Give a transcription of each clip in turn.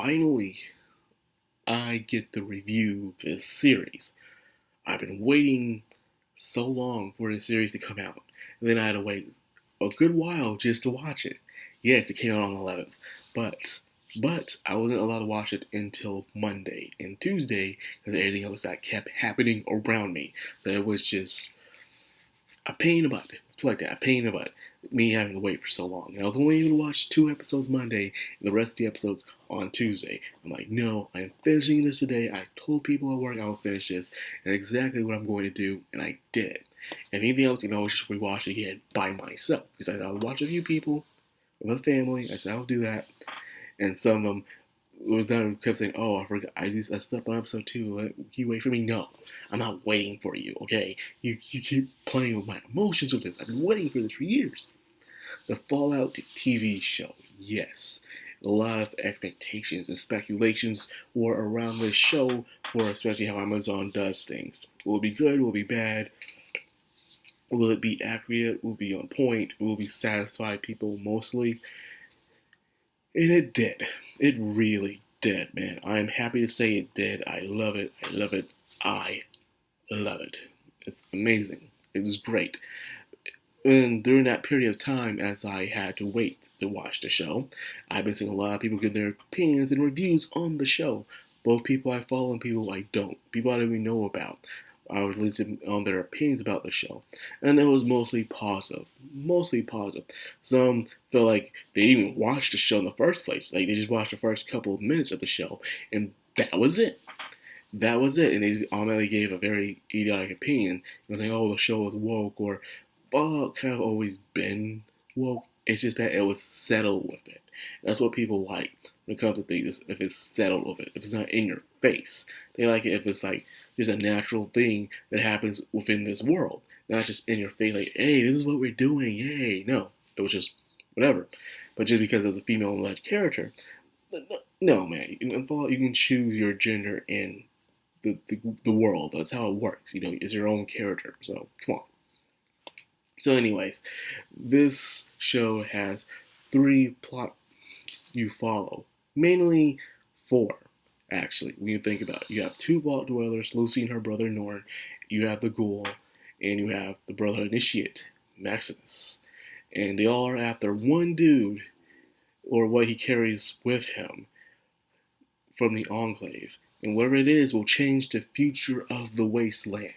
finally, I get to review this series. I've been waiting so long for this series to come out. And then I had to wait a good while just to watch it. Yes, it came out on the 11th, but I wasn't allowed to watch it until Monday and Tuesday because everything else that kept happening around me. So it was just a pain in the butt. It's like that, a pain in the butt. Me having to wait for so long. And I was only able to watch 2 episodes Monday and the rest of the episodes on Tuesday. I'm like, no, I am finishing this today. I told people at work I will finish this, and exactly what I'm going to do, and I did. And anything else, I was just rewatch it again by myself. Because I would watch a few people with a family. I said I'll do that, and some of them was done kept saying, "Oh, I forgot. I slept on episode 2. Can you wait for me?" No, I'm not waiting for you. Okay, you keep playing with my emotions with this. I've been waiting for this for years. The Fallout TV show, yes. A lot of expectations and speculations were around this show for especially how Amazon does things. Will it be good? Will it be bad? Will it be accurate? Will it be on point? Will it be satisfy people mostly? And it did. It really did, man. I'm happy to say it did. I love it. I love it. I love it. It's amazing. It was great. And during that period of time, as I had to wait to watch the show, I've been seeing a lot of people give their opinions and reviews on the show. Both people I follow and people I don't. People I don't even know about. I was listening on their opinions about the show. And it was mostly positive. Mostly positive. Some felt like they didn't even watch the show in the first place. Like they just watched the first couple of minutes of the show. And that was it. That was it. And they automatically gave a very idiotic opinion. Saying, oh, the show was woke, or Fallout kind of always been woke. It's just that it was settled with it. That's what people like when it comes to things. If it's settled with it, if it's not in your face, they like it if it's like just a natural thing that happens within this world, not just in your face. Like, hey, this is what we're doing. Yay! No, it was just whatever. But just because of the female-led character, no, man. In Fallout, you can choose your gender in the world. That's how it works. It's your own character. So come on. So, anyways, this show has 3 plots you follow. Mainly 4, actually, when you think about it. You have 2 vault dwellers, Lucy and her brother Norn. You have the ghoul, and you have the brother initiate, Maximus. And they all are after one dude, or what he carries with him from the Enclave. And whatever it is will change the future of the wasteland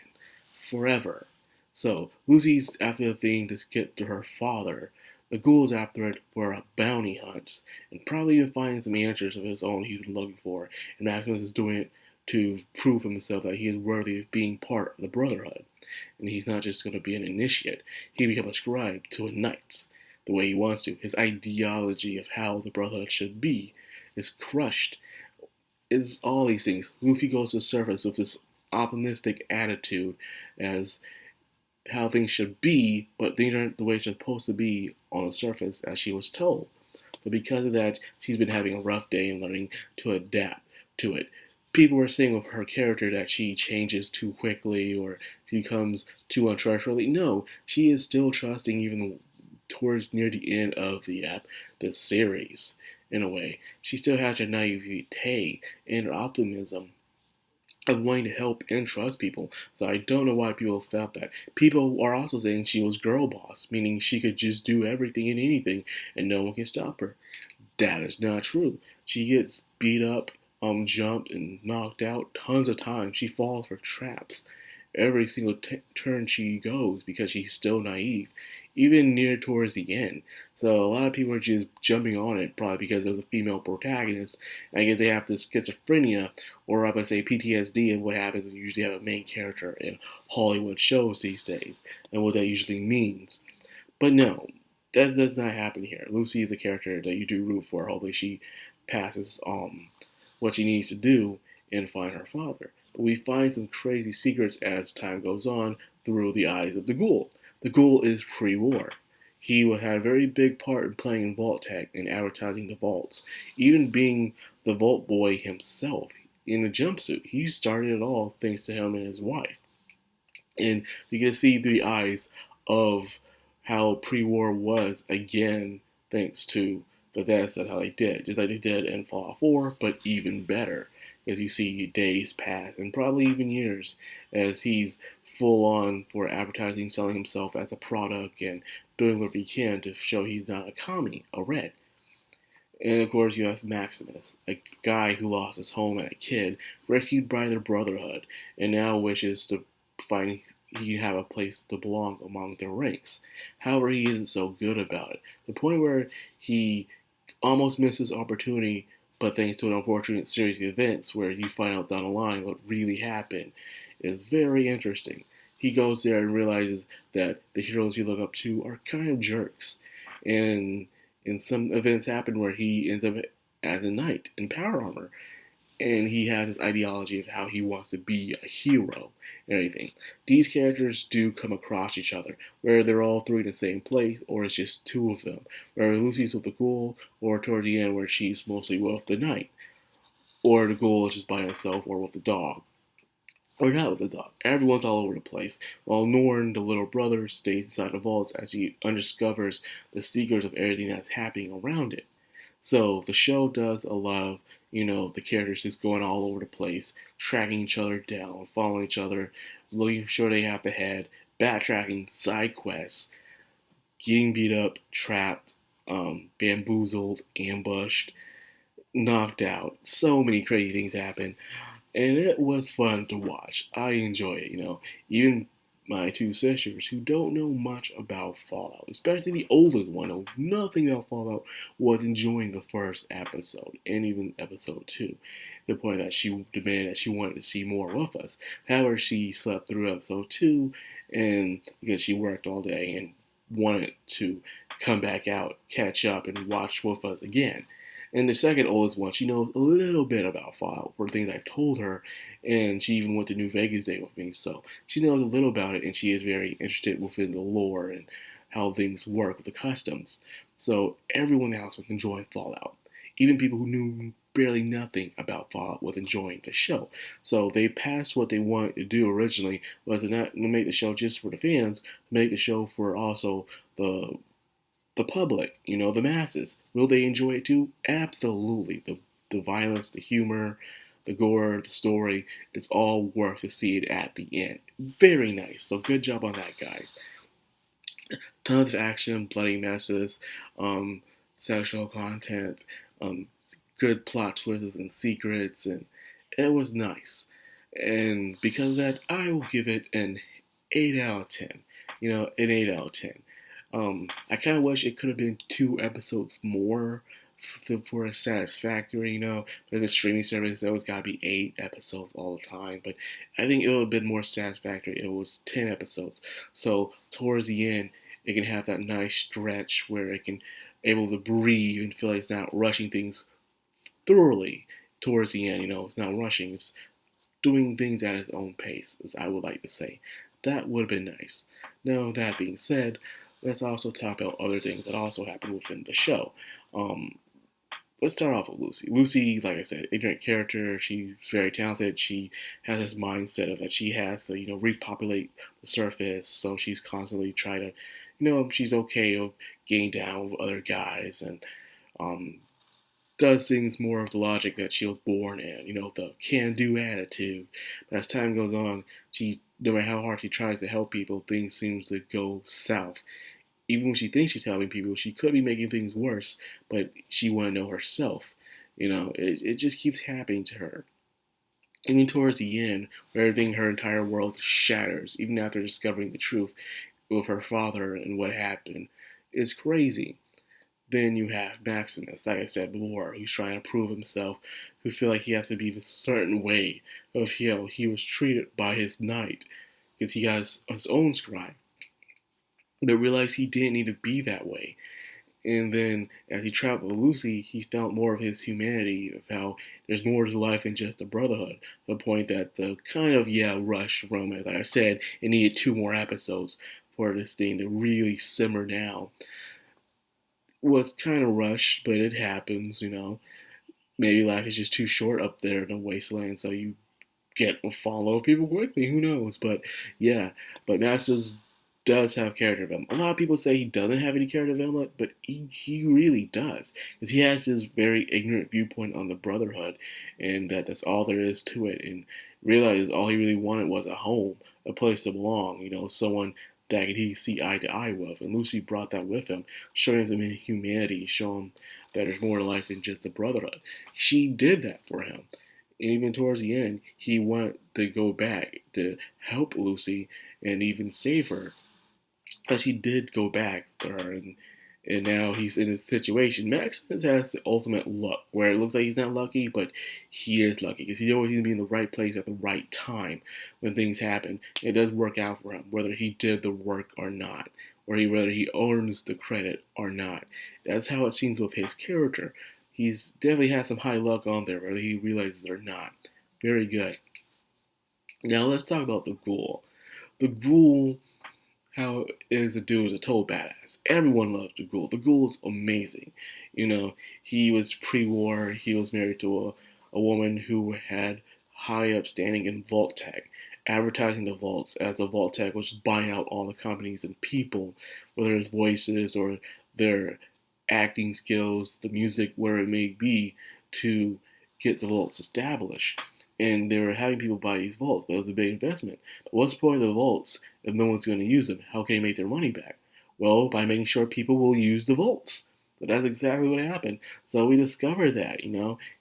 forever. So Lucy's after the thing to get to her father. The ghoul's after it for a bounty hunt, and probably even find some answers of his own he's been looking for. And Maximus is doing it to prove himself that he is worthy of being part of the Brotherhood. And he's not just going to be an initiate. He becomes a scribe to a knight, the way he wants to. His ideology of how the Brotherhood should be is crushed. It's all these things. Luffy goes to the surface with this optimistic attitude as how things should be, but things aren't the way it's supposed to be on the surface as she was told. But because of that, she's been having a rough day and learning to adapt to it. People were saying of her character that she changes too quickly or she becomes too untrustworthy. No, she is still trusting even towards near the end of the series. In a way, she still has her naivete and her optimism of wanting to help and trust people. So I don't know why people felt that. People are also saying she was girl boss, meaning she could just do everything and anything and no one can stop her. That is not true. She gets beat up, jumped and knocked out tons of times. She falls for traps every single turn she goes because she's still naive, even near towards the end. So a lot of people are just jumping on it probably because of the female protagonist. I guess they have this schizophrenia, or I would say PTSD, and what happens when you usually have a main character in Hollywood shows these days, and what that usually means. But no, that does not happen here. Lucy is the character that you do root for. Hopefully she passes what she needs to do and find her father. But we find some crazy secrets as time goes on through the eyes of the ghoul. The ghoul is pre-war. He had a very big part in playing in Vault-Tec and advertising the vaults, even being the Vault Boy himself in the jumpsuit. He started it all thanks to him and his wife. And you can see through the eyes of how pre-war was again, thanks to Bethesda how they did, just like they did in Fallout 4, but even better. As you see days pass, and probably even years, as he's full on for advertising, selling himself as a product, and doing whatever he can to show he's not a commie, a red. And of course, you have Maximus, a guy who lost his home as a kid, rescued by the Brotherhood, and now wishes to find he have a place to belong among their ranks. However, he isn't so good about it. The point where he almost misses opportunity, but thanks to an unfortunate series of events where you find out down the line what really happened, is very interesting. He goes there and realizes that the heroes you look up to are kind of jerks, and some events happen where he ends up as a knight in power armor, and he has this ideology of how he wants to be a hero and everything. These characters do come across each other, where they're all three in the same place, or it's just two of them, where Lucy's with the ghoul, or toward the end where she's mostly with the knight, or the ghoul is just by himself, or with the dog. Or not with the dog. Everyone's all over the place. While Norn, the little brother, stays inside the vaults as he undiscovers the secrets of everything that's happening around it. So the show does a lot of, the characters just going all over the place, tracking each other down, following each other, looking sure they have the head, backtracking, side quests, getting beat up, trapped, bamboozled, ambushed, knocked out. So many crazy things happen, and it was fun to watch. I enjoy it. Even my two sisters who don't know much about Fallout, especially the oldest one, knows nothing about Fallout, was enjoying the first episode and even episode 2. To the point that she demanded that she wanted to see more with us. However, she slept through episode 2, and because she worked all day and wanted to come back out, catch up, and watch with us again. And the second oldest one, she knows a little bit about Fallout for things I told her, and she even went to New Vegas Day with me, so she knows a little about it, and she is very interested within the lore and how things work with the customs. So everyone else was enjoying Fallout. Even people who knew barely nothing about Fallout was enjoying the show. So they passed what they wanted to do originally, was to not make the show just for the fans, make the show for also the public, the masses. Will they enjoy it too? Absolutely. The violence, the humor, the gore, the story, it's all worth to see it at the end. Very nice. So good job on that, guys. Tons of action, bloody messes, sexual content, um, good plot twists and secrets, and it was nice. And because of that, I will give it an 8 out of 10. An 8 out of 10. I kind of wish it could have been 2 episodes more for a satisfactory, for the streaming service, always got to be 8 episodes all the time. But I think it would have been more satisfactory if it was 10 episodes. So towards the end, it can have that nice stretch where it can able to breathe and feel like it's not rushing things thoroughly towards the end. It's not rushing. It's doing things at its own pace, as I would like to say. That would have been nice. Now, that being said, let's also talk about other things that also happened within the show. Um, let's start off with Lucy. Lucy, like I said, ignorant character. She's very talented. She has this mindset of that she has to, repopulate the surface. So she's constantly trying to, she's okay of getting down with other guys and um, does things more of the logic that she was born in, the can-do attitude. But as time goes on, no matter how hard she tries to help people, things seems to go south. Even when she thinks she's helping people, she could be making things worse, but she want to know herself. It just keeps happening to her. Even towards the end, where everything, her entire world shatters, even after discovering the truth with her father and what happened, it's crazy. Then you have Maximus, like I said before, who's trying to prove himself, who feel like he has to be a certain way of how he was treated by his knight, because he got his own scribe, but realized he didn't need to be that way. And then as he traveled with Lucy, he felt more of his humanity, of how there's more to life than just a brotherhood. To the point that the kind of, rush romance, like I said, it needed 2 more episodes for this thing to really simmer down. Was kind of rushed, but it happens. Maybe life is just too short up there in the wasteland, so you get a follow people quickly. Who knows? But yeah, but Master's does have character development. A lot of people say he doesn't have any character development, but he really does. Because he has this very ignorant viewpoint on the Brotherhood, and that's all there is to it. And realizes all he really wanted was a home, a place to belong, someone that he see eye to eye with. And Lucy brought that with him, showing him humanity, showing him that there's more to life than just the Brotherhood. She did that for him. And even towards the end, he wanted to go back to help Lucy and even save her. But he did go back to her, and now he's in a situation. Maximus has the ultimate luck, where it looks like he's not lucky, but he is lucky because he always seems to be in the right place at the right time when things happen. It does work out for him, whether he did the work or not, or whether he earns the credit or not. That's how it seems with his character. He's definitely has some high luck on there, whether he realizes it or not. Very good. Now let's talk about the Ghoul. The Ghoul, how is a dude is a total badass. Everyone loves the Ghoul. The Ghoul's amazing. He was pre-war. He was married to a woman who had high up standing in Vault-Tec, advertising the vaults as the Vault-Tec was just buying out all the companies and people, whether it's voices or their acting skills, the music, where it may be, to get the vaults established. And they were having people buy these vaults, but it was a big investment. But what's the point of the vaults if no one's going to use them? How can they make their money back? Well, by making sure people will use the vaults. But that's exactly what happened. So we discovered that,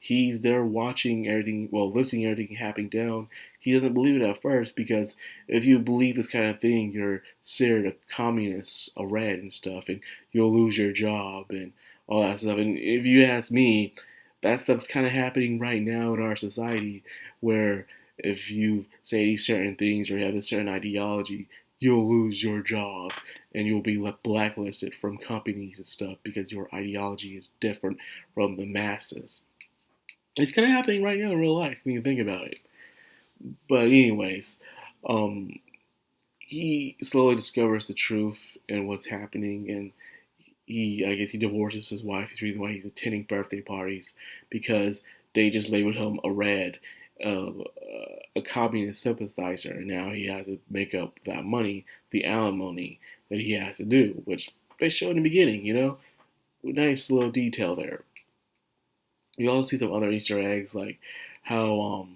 he's there watching everything, listening to everything happening down. He doesn't believe it at first, because if you believe this kind of thing, you're considered a communist, a red and stuff, and you'll lose your job and all that stuff. And if you ask me, that stuff's kind of happening right now in our society, where if you say these certain things or have a certain ideology, you'll lose your job and you'll be blacklisted from companies and stuff because your ideology is different from the masses. It's kind of happening right now in real life when you think about it. But anyways, um, he slowly discovers the truth and what's happening, and I guess he divorces his wife. It's the reason why he's attending birthday parties, because they just labeled him a red, uh, a communist sympathizer, and now he has to make up that money, the alimony that he has to do, which they showed in the beginning. Nice little detail there. You also see some other Easter eggs, like how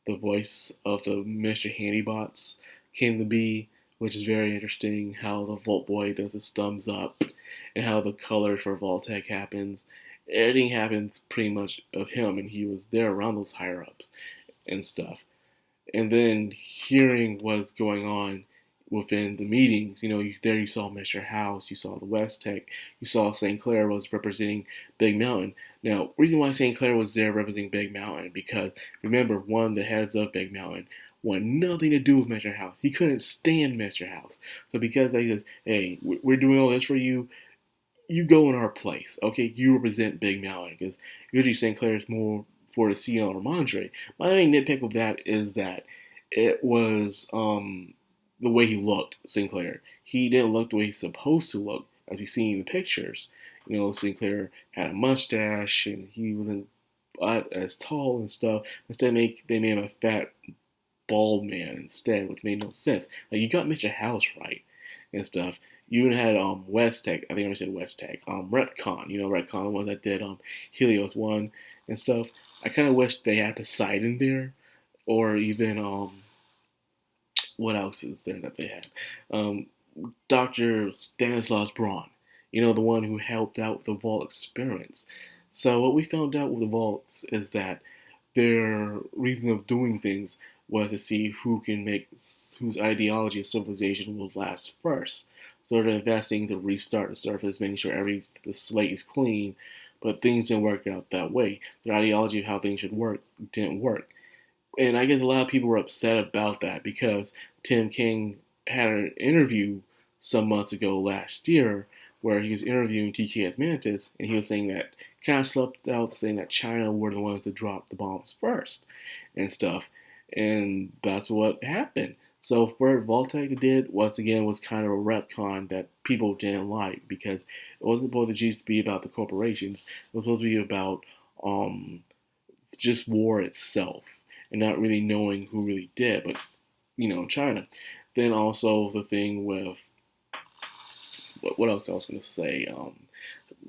the voice of the Mr. Handybots came to be, which is very interesting. How the Vault Boy does his thumbs up, and how the colors for Vault-Tec happens. Everything happens pretty much of him, and he was there around those higher ups and stuff. And then hearing what's going on within the meetings, you saw Mr. House, you saw the West Tech, you saw St. Clair was representing Big Mountain. Now, reason why St. Clair was there representing Big Mountain, because remember, one of the heads of Big Mountain wanted nothing to do with Mr. House. He couldn't stand Mr. House. So because they said, hey, we're doing all this for you, you go in our place, okay? You represent Big Mountain, because usually St. Clair is more for the CL or Mondre. My only nitpick with that is that it was the way he looked, Sinclair. He didn't look the way he's supposed to look, as we see in the pictures. Sinclair had a mustache, and he wasn't as tall and stuff. Instead, they made him a fat, bald man instead, which made no sense. Like, you got Mr. House right and stuff. You even had West Tech. I think I said West Tech. Retcon. Retcon, the one that did Helios 1 and stuff. I kind of wish they had Poseidon there, or even what else is there that they had? Dr. Stanislaus Braun, the one who helped out with the Vault experiments. So what we found out with the Vaults is that their reason of doing things was to see whose ideology of civilization will last first. So they're investing to restart the surface, making sure the slate is clean, but things didn't work out that way. Their ideology of how things should work didn't work. And I guess a lot of people were upset about that, because Tim King had an interview some months ago last year where he was interviewing TKS Mantis, and he was saying that, kind of slept out, saying that China were the ones to drop the bombs first and stuff. And that's what happened. So what Vault-Tec did, once again, was kind of a retcon that people didn't like, because it wasn't supposed to be about the corporations. It was supposed to be about just war itself, and not really knowing who really did, but China. Then also the thing with what else I was going to say?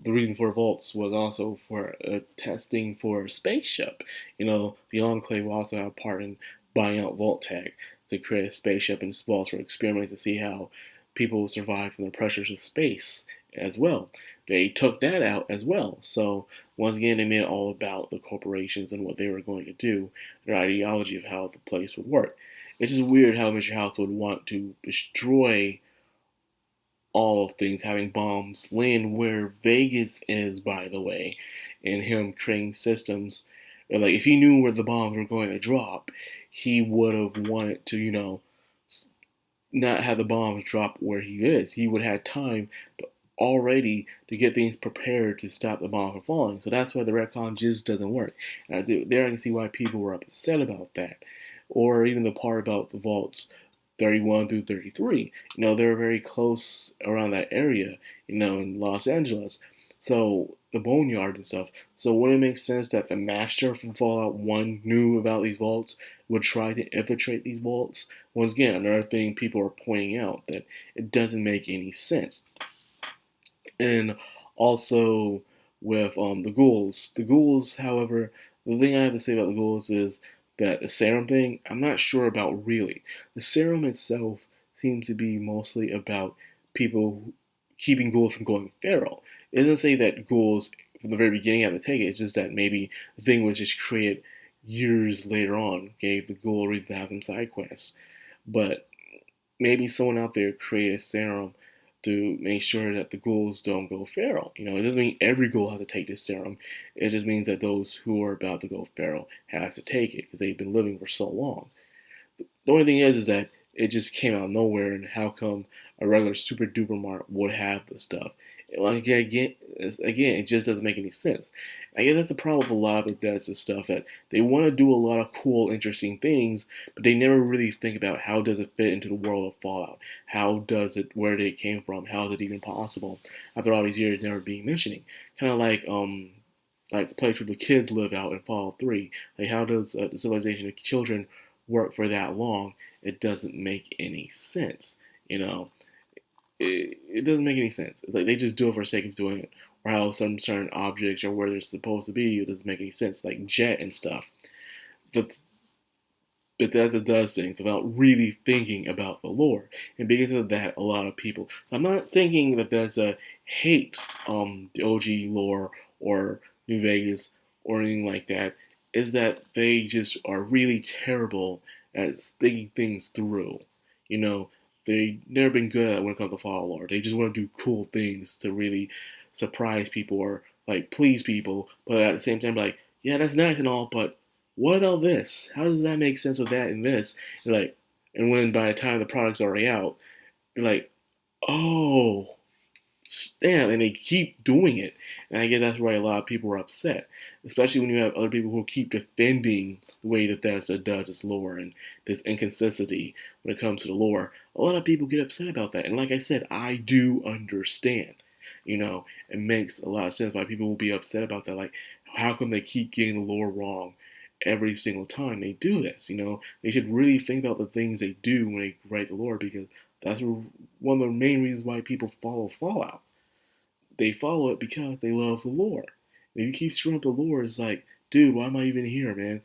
The reason for vaults was also for testing for spaceship. The Enclave also had a part in buying out Vault-Tec to create a spaceship and vaults for experiments to see how people survive from the pressures of space as well. They took that out as well. So once again, they made it all about the corporations and what they were going to do, their ideology of how the place would work. It's just weird how Mr. House would want to destroy all of things, having bombs land where Vegas is, by the way, and him creating systems. Like, if he knew where the bombs were going to drop, he would have wanted to, not have the bombs drop where he is. He would have time already to get things prepared to stop the bomb from falling. So that's why the retcon just doesn't work. And there I can see why people were upset about that. Or even the part about the vaults 31 through 33. They were very close around that area, in Los Angeles. So the Boneyard and stuff. So wouldn't it make sense that the master from Fallout 1 knew about these vaults, would try to infiltrate these vaults? Once again, another thing people are pointing out that it doesn't make any sense. And also with the ghouls. The ghouls, however, the thing I have to say about the ghouls is that the serum thing, I'm not sure about really. The serum itself seems to be mostly about people keeping ghouls from going feral. It doesn't say that ghouls from the very beginning have to take it. It's just that maybe the thing was just created years later on, gave the ghoul a reason to have some side quests. But maybe someone out there created a serum to make sure that the ghouls don't go feral. It doesn't mean every ghoul has to take this serum. It just means that those who are about to go feral has to take it because they've been living for so long. The only thing is that it just came out of nowhere, and how come a regular super duper mart would have the stuff? Like again, it just doesn't make any sense. I guess that's the problem with a lot of Bethesda stuff, that they want to do a lot of cool, interesting things, but they never really think about how does it fit into the world of Fallout. How does it? Where did it came from? How is it even possible after all these years never being mentioning? Kind of like the place where the kids live out in Fallout 3. Like, how does the civilization of children work for that long? It doesn't make any sense. You know, it doesn't make any sense. It's like they just do it for the sake of doing it, or how some certain objects are where they're supposed to be. It doesn't make any sense, like Jet and stuff. But Bethesda does things without really thinking about the lore, and because of that, a lot of people. I'm not thinking that Bethesda hates the OG lore or New Vegas or anything like that. Is that they just are really terrible at thinking things through. You know, they never been good at it when it comes to Fallout lore. They just want to do cool things to really surprise people or like please people, but at the same time, like, yeah, that's nice and all, but what about this? How does that make sense with that and this? And like, and when by the time the product's already out, you're like, oh, damn, and they keep doing it. And I guess that's why a lot of people are upset, especially when you have other people who keep defending the way that Bethesda does its lore and this inconsistency when it comes to the lore. A lot of people get upset about that, and like I said, I do understand. It makes a lot of sense why people will be upset about that. Like, how come they keep getting the lore wrong every single time they do this? They should really think about the things they do when they write the lore, because that's one of the main reasons why people follow Fallout. They follow it because they love the lore. If you keep screwing up the lore, it's like, dude, why am I even here, man?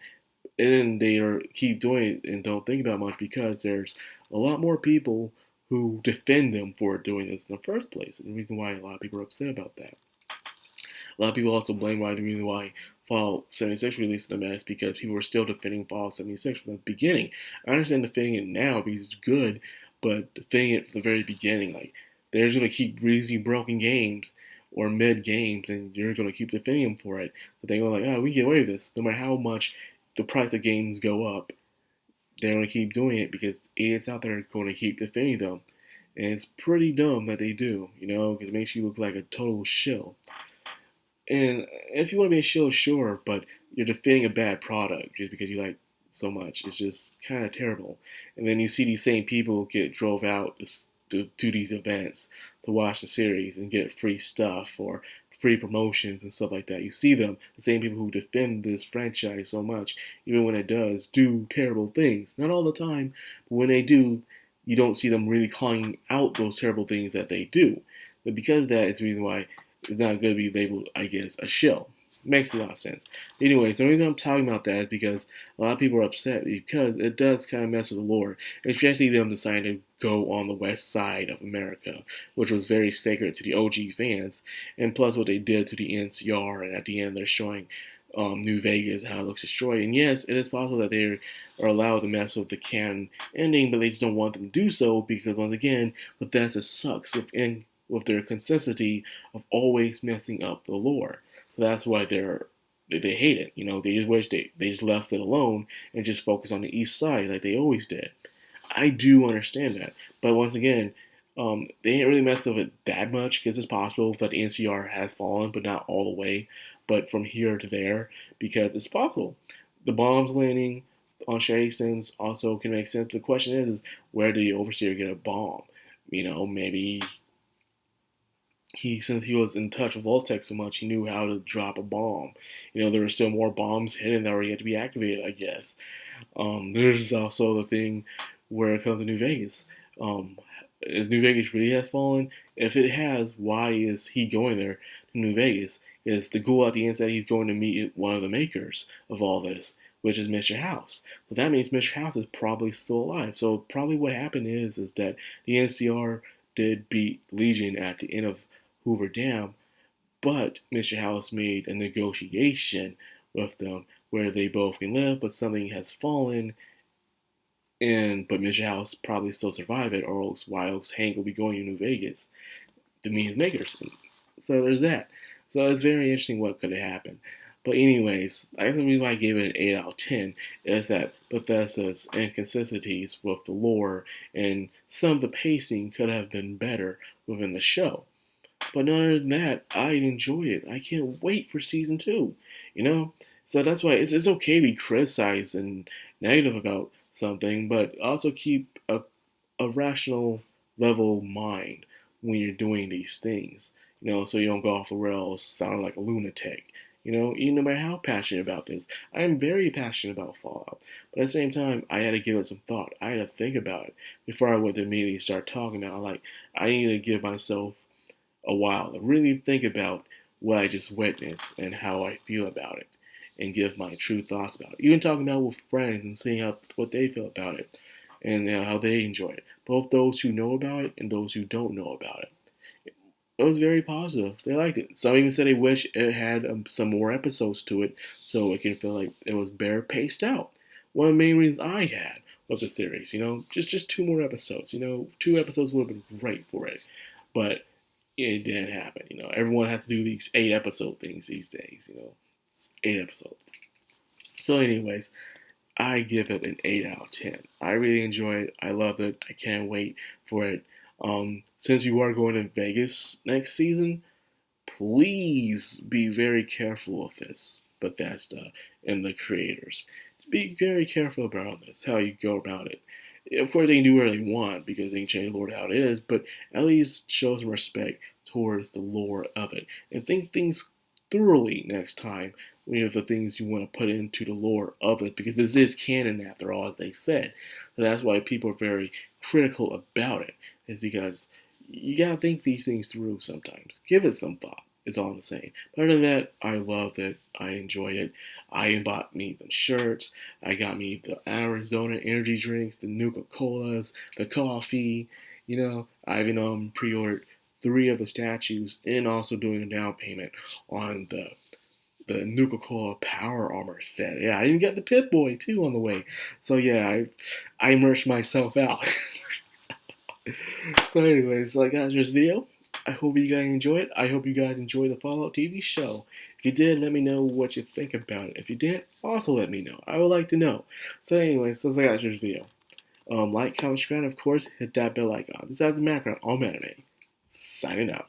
And then keep doing it and don't think about it much, because there's a lot more people who defend them for doing this in the first place. And the reason why a lot of people are upset about that. A lot of people also blame why the reason why Fallout 76 released in a mess, because people were still defending Fallout 76 from the beginning. I understand defending it now because it's good, but defending it from the very beginning, like, they're just going to keep releasing broken games or mid games, and you're going to keep defending them for it. But they're going like, oh, we can get away with this. No matter how much the price of games go up, they're going to keep doing it because idiots out there are going to keep defending them. And it's pretty dumb that they do, because it makes you look like a total shill. And if you want to be a shill, sure, but you're defending a bad product just because you like so much. It's just kind of terrible. And then you see these same people get drove out to do these events to watch the series and get free stuff or free promotions and stuff like that. You see them, the same people who defend this franchise so much, even when it does do terrible things. Not all the time, but when they do, you don't see them really calling out those terrible things that they do. But because of that, it's the reason why it's not going to be labeled, I guess, a shill. Makes a lot of sense. Anyways, the reason I'm talking about that is because a lot of people are upset because it does kind of mess with the lore, especially them deciding to go on the west side of America, which was very sacred to the OG fans, and plus what they did to the NCR, and at the end they're showing New Vegas, how it looks destroyed. And yes, it is possible that they are allowed to mess with the canon ending, but they just don't want them to do so because, once again, Bethesda sucks with their consistency of always messing up the lore. So that's why they hate it. They just wish they just left it alone and just focus on the east side like they always did. I do understand that, but once again, they didn't really mess with it that much because it's possible that the NCR has fallen, but not all the way, but from here to there, because it's possible. The bombs landing on Shady Sins also can make sense. The question is where did the Overseer get a bomb? Maybe since he was in touch with Voltec so much, he knew how to drop a bomb. There were still more bombs hidden that were yet to be activated, I guess. There's also the thing where it comes to New Vegas. Is New Vegas really has fallen? If it has, why is he going there to New Vegas? Is the ghoul at the end said he's going to meet one of the makers of all this, which is Mr. House. So that means Mr. House is probably still alive. So probably what happened is that the NCR did beat Legion at the end of Hoover Dam, but Mr. House made a negotiation with them where they both can live, but something has fallen, but Mr. House probably still survive it, or else why else Hank will be going to New Vegas to meet his makers. So there's that. So it's very interesting what could have happened. But anyways, I guess the reason why I gave it an 8 out of 10 is that Bethesda's inconsistencies with the lore and some of the pacing could have been better within the show. But other than that, I enjoy it. I can't wait for season 2. So that's why it's okay to be criticized and negative about something, but also keep a rational level mind when you're doing these things. So you don't go off the rails sounding like a lunatic. Even no matter how passionate about this, I am very passionate about Fallout. But at the same time, I had to give it some thought. I had to think about it before I would immediately start talking about it. I need to give myself a while to really think about what I just witnessed and how I feel about it, and give my true thoughts about it. Even talking about it with friends and seeing what they feel about it and how they enjoy it. Both those who know about it and those who don't know about it. It was very positive. They liked it. Some even said they wish it had some more episodes to it so it can feel like it was better paced out. One of the main reasons I had with the series, just 2 more episodes. 2 episodes would have been great for it. But it didn't happen. Everyone has to do these 8-episode things these days. 8 episodes. So, anyways, I give it an 8 out of 10. I really enjoy it. I love it. I can't wait for it. Since you are going to Vegas next season, please be very careful with this, Bethesda and the creators. Be very careful about this, how you go about it. Of course, they can do whatever they want because they can change the lore to how it is, but at least show some respect towards the lore of it and think things thoroughly next time when you have the things you want to put into the lore of it, because this is canon after all, as they said. So that's why people are very critical about it, is because you gotta think these things through sometimes. Give it some thought, is all I'm saying. But other than that, I loved it. I enjoyed it. I bought me some shirts. I got me the Arizona energy drinks, the Nuka-Colas, the coffee. I even pre-ordered 3 of the statues and also doing a down payment on the Nuka-Cola Power Armor set. Yeah, I even got the Pip-Boy too on the way. So yeah, I merged myself out. So anyways, like that's this video. I hope you guys enjoy it. I hope you guys enjoy the Fallout TV show. If you did, let me know what you think about it. If you didn't, also let me know. I would like to know. So anyways, so that's this video. Like, comment, subscribe, of course, hit that bell icon. This is the background on Anime. Signing out.